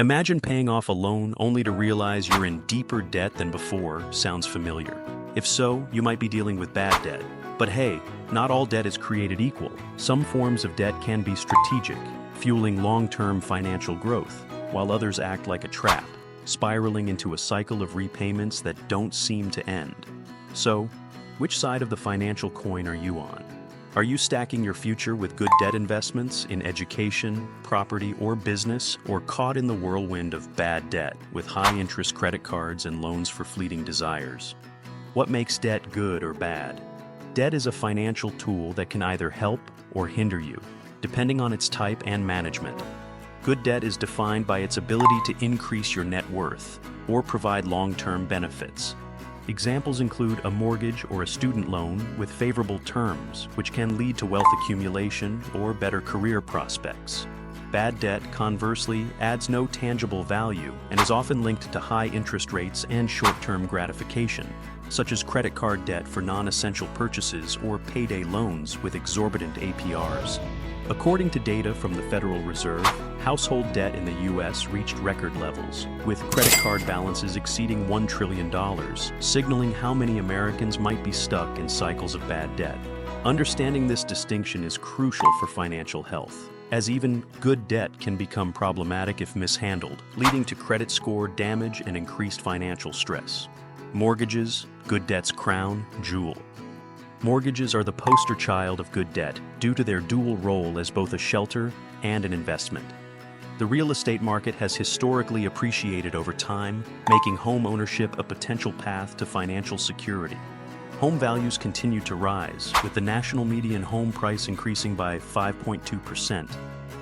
Imagine paying off a loan only to realize you're in deeper debt than before. Sounds familiar? If so, you might be dealing with bad debt. But hey, not all debt is created equal. Some forms of debt can be strategic, fueling long-term financial growth, while others act like a trap, spiraling into a cycle of repayments that don't seem to end. So, which side of the financial coin are you on? Are you stacking your future with good debt investments in education, property, or business, or caught in the whirlwind of bad debt with high-interest credit cards and loans for fleeting desires? What makes debt good or bad? Debt is a financial tool that can either help or hinder you, depending on its type and management. Good debt is defined by its ability to increase your net worth or provide long-term benefits. Examples include a mortgage or a student loan with favorable terms, which can lead to wealth accumulation or better career prospects. Bad debt, conversely, adds no tangible value and is often linked to high interest rates and short-term gratification, such as credit card debt for non-essential purchases or payday loans with exorbitant APRs. According to data from the Federal Reserve, household debt in the U.S. reached record levels, with credit card balances exceeding $1 trillion, signaling how many Americans might be stuck in cycles of bad debt. Understanding this distinction is crucial for financial health, as even good debt can become problematic if mishandled, leading to credit score damage and increased financial stress. Mortgages, good debt's crown jewel. Mortgages are the poster child of good debt due to their dual role as both a shelter and an investment. The real estate market has historically appreciated over time, making home ownership a potential path to financial security. Home values continue to rise, with the national median home price increasing by 5.2%,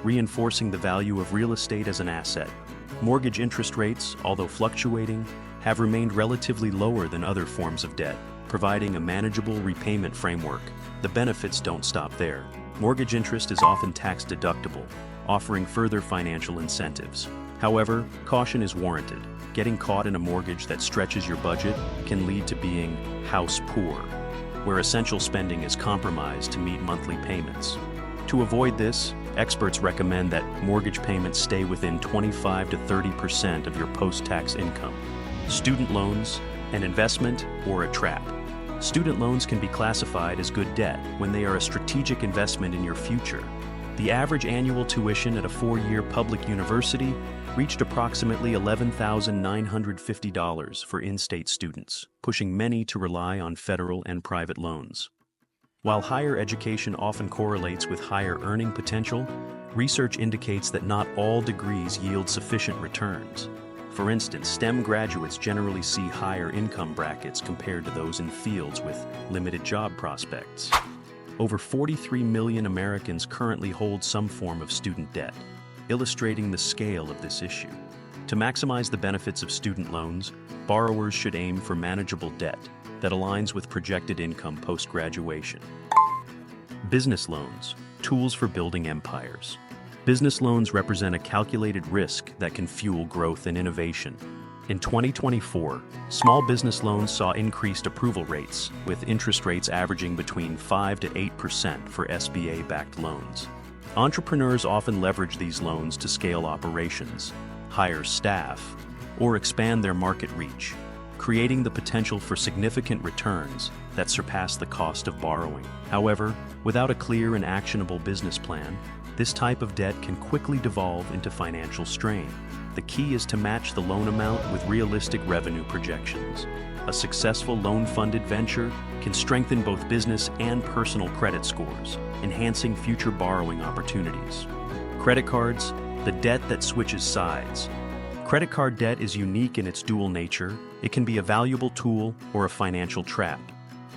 reinforcing the value of real estate as an asset. Mortgage interest rates, although fluctuating, have remained relatively lower than other forms of debt, providing a manageable repayment framework. The benefits don't stop there. Mortgage interest is often tax-deductible, offering further financial incentives. However, caution is warranted. Getting caught in a mortgage that stretches your budget can lead to being house poor, where essential spending is compromised to meet monthly payments. To avoid this, experts recommend that mortgage payments stay within 25 to 30% of your post-tax income. Student loans, an investment or a trap. Student loans can be classified as good debt when they are a strategic investment in your future. The average annual tuition at a 4-year public university reached approximately $11,950 for in-state students, pushing many to rely on federal and private loans. While higher education often correlates with higher earning potential, research indicates that not all degrees yield sufficient returns. For instance, STEM graduates generally see higher income brackets compared to those in fields with limited job prospects. Over 43 million Americans currently hold some form of student debt, illustrating the scale of this issue. To maximize the benefits of student loans, borrowers should aim for manageable debt that aligns with projected income post-graduation. Business loans, tools for building empires. Business loans represent a calculated risk that can fuel growth and innovation. In 2024, small business loans saw increased approval rates, with interest rates averaging between 5 to 8% for SBA-backed loans. Entrepreneurs often leverage these loans to scale operations, hire staff, or expand their market reach, creating the potential for significant returns that surpass the cost of borrowing. However, without a clear and actionable business plan, this type of debt can quickly devolve into financial strain. The key is to match the loan amount with realistic revenue projections. A successful loan-funded venture can strengthen both business and personal credit scores, enhancing future borrowing opportunities. Credit cards, the debt that switches sides. Credit card debt is unique in its dual nature. It can be a valuable tool or a financial trap.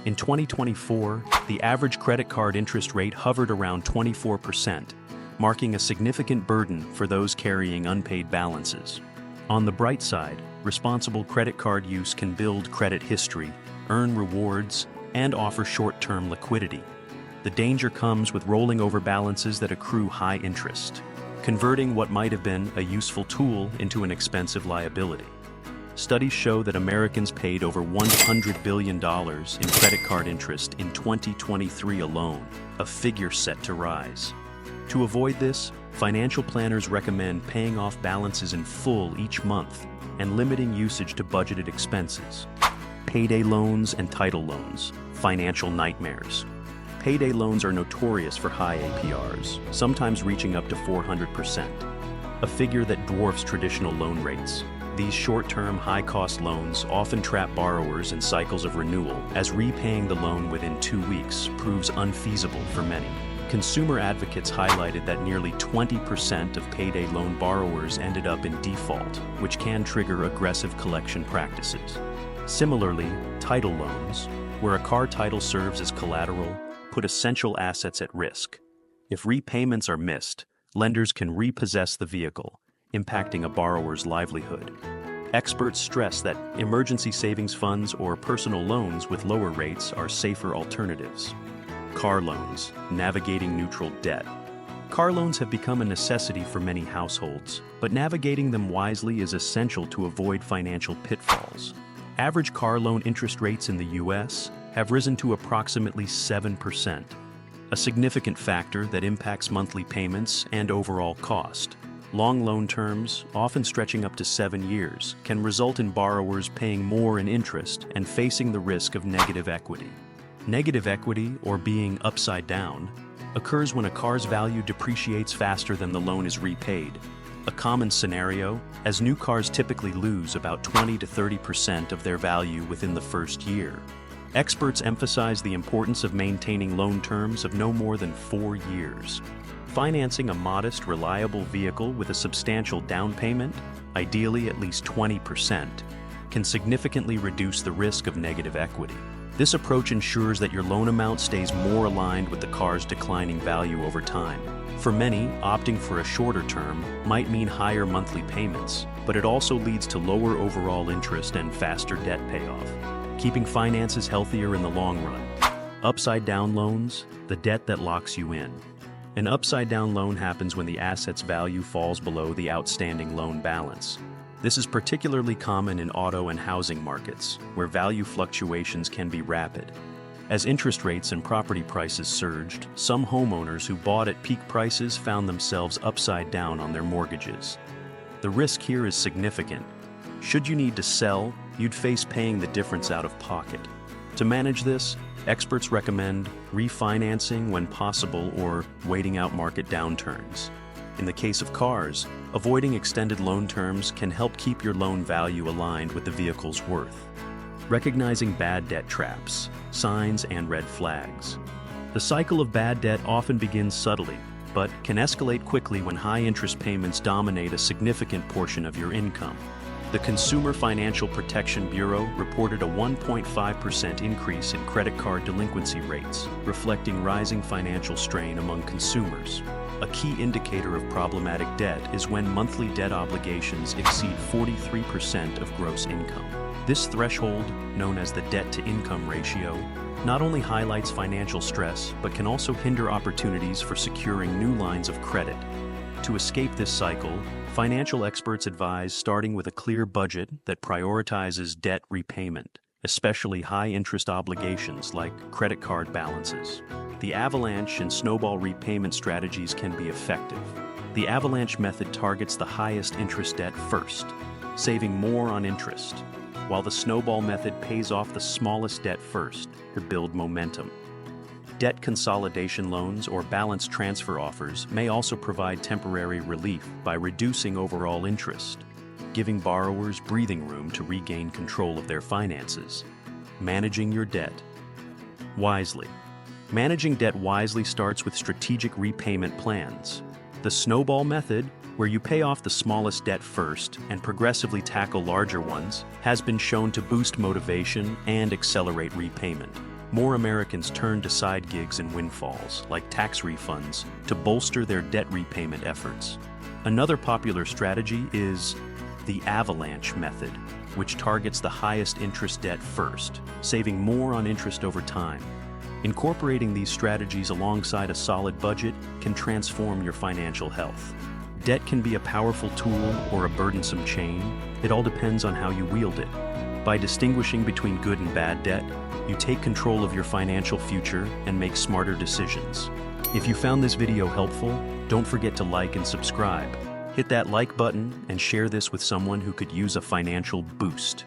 In 2024, the average credit card interest rate hovered around 24%, marking a significant burden for those carrying unpaid balances. On the bright side, responsible credit card use can build credit history, earn rewards, and offer short-term liquidity. The danger comes with rolling over balances that accrue high interest, converting what might have been a useful tool into an expensive liability. Studies show that Americans paid over $100 billion in credit card interest in 2023 alone, a figure set to rise. To avoid this, financial planners recommend paying off balances in full each month and limiting usage to budgeted expenses. Payday loans and title loans, financial nightmares. Payday loans are notorious for high APRs, sometimes reaching up to 400%, a figure that dwarfs traditional loan rates. These short-term, high-cost loans often trap borrowers in cycles of renewal, as repaying the loan within 2 weeks proves unfeasible for many. Consumer advocates highlighted that nearly 20% of payday loan borrowers ended up in default, which can trigger aggressive collection practices. Similarly, title loans, where a car title serves as collateral, put essential assets at risk. If repayments are missed, lenders can repossess the vehicle, impacting a borrower's livelihood. Experts stress that emergency savings funds or personal loans with lower rates are safer alternatives. Car loans, navigating neutral debt. Car loans have become a necessity for many households, but navigating them wisely is essential to avoid financial pitfalls. Average car loan interest rates in the U.S. have risen to approximately 7%, a significant factor that impacts monthly payments and overall cost. Long loan terms, often stretching up to 7 years, can result in borrowers paying more in interest and facing the risk of negative equity. Negative equity, or being upside down, occurs when a car's value depreciates faster than the loan is repaid. A common scenario, as new cars typically lose about 20 to 30% of their value within the first year. Experts emphasize the importance of maintaining loan terms of no more than 4 years. Financing a modest, reliable vehicle with a substantial down payment, ideally at least 20%, can significantly reduce the risk of negative equity. This approach ensures that your loan amount stays more aligned with the car's declining value over time. For many, opting for a shorter term might mean higher monthly payments, but it also leads to lower overall interest and faster debt payoff, keeping finances healthier in the long run. Upside-down loans, the debt that locks you in. An upside-down loan happens when the asset's value falls below the outstanding loan balance. This is particularly common in auto and housing markets, where value fluctuations can be rapid. As interest rates and property prices surged, some homeowners who bought at peak prices found themselves upside down on their mortgages. The risk here is significant. Should you need to sell, you'd face paying the difference out of pocket. To manage this, experts recommend refinancing when possible or waiting out market downturns. In the case of cars, avoiding extended loan terms can help keep your loan value aligned with the vehicle's worth. Recognizing bad debt traps, signs, and red flags. The cycle of bad debt often begins subtly, but can escalate quickly when high interest payments dominate a significant portion of your income. The Consumer Financial Protection Bureau reported a 1.5% increase in credit card delinquency rates, reflecting rising financial strain among consumers. A key indicator of problematic debt is when monthly debt obligations exceed 43% of gross income. This threshold, known as the debt-to-income ratio, not only highlights financial stress, but can also hinder opportunities for securing new lines of credit. To escape this cycle, financial experts advise starting with a clear budget that prioritizes debt repayment, especially high-interest obligations like credit card balances. The avalanche and snowball repayment strategies can be effective. The avalanche method targets the highest interest debt first, saving more on interest, while the snowball method pays off the smallest debt first to build momentum. Debt consolidation loans or balance transfer offers may also provide temporary relief by reducing overall interest, giving borrowers breathing room to regain control of their finances. Managing your debt wisely. Managing debt wisely starts with strategic repayment plans. The snowball method, where you pay off the smallest debt first and progressively tackle larger ones, has been shown to boost motivation and accelerate repayment. More Americans turn to side gigs and windfalls, like tax refunds, to bolster their debt repayment efforts. Another popular strategy is the avalanche method, which targets the highest interest debt first, saving more on interest over time. Incorporating these strategies alongside a solid budget can transform your financial health. Debt can be a powerful tool or a burdensome chain. It all depends on how you wield it. By distinguishing between good and bad debt, you take control of your financial future and make smarter decisions. If you found this video helpful, don't forget to like and subscribe. Hit that like button and share this with someone who could use a financial boost.